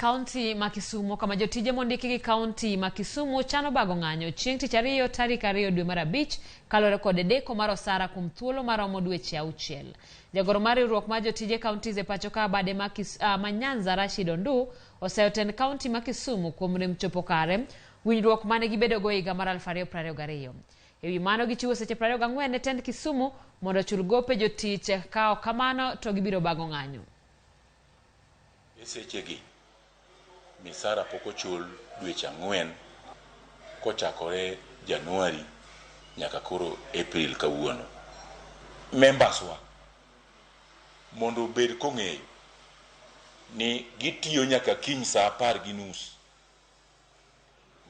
kaonti ma Kisumu kama jotije mondiki gi kaonti ma Kisumu chano bago ng'anyo chieng' tich ariyo tarik 2 dwe mar abich kalore kod deko mar osara kuom thuolo maromo dweche 6. Jagoro mar riwruok mar jotije kaonti e pacho ka bade ma Nyanza Rashid Ondu oseotend kaonti ma Kisumu kuom rem chopo kare winjruok mane gibedo go higa mar 2022. Ewi mano gichiwo seche 24 ne tend Kisumu mondo chul gope jotich kao kamano to gibiro bago ng'anyo. Sechegi misara poko chul dweche 4 kochakore Januari nyaka koro April kawuono. Members wa mondo bed kong'eyo ni gitiyo nyaka kiny saa 10:30.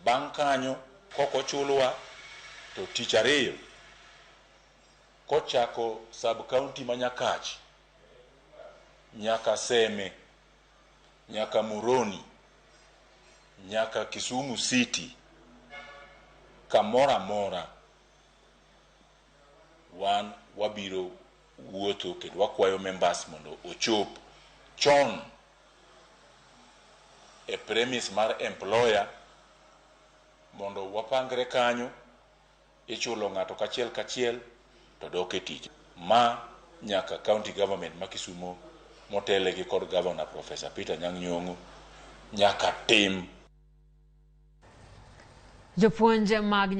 Bang' kanyo koko chulwa to tich ariyo kochako sub county manyakach nyaka Seme nyaka Muroni nyaka Kisumu City kamora mora wan wabiro wuotho kendo wakwayo members mondo ochop chon e premise mar employer mondo wapangre kanyo ichulo ng'ato kachiel to dok e tich ma nyaka county government ma Kisumu motele gi kod governor Professor Peter Nyang'nyong'o nyaka tim. Jopuonje mag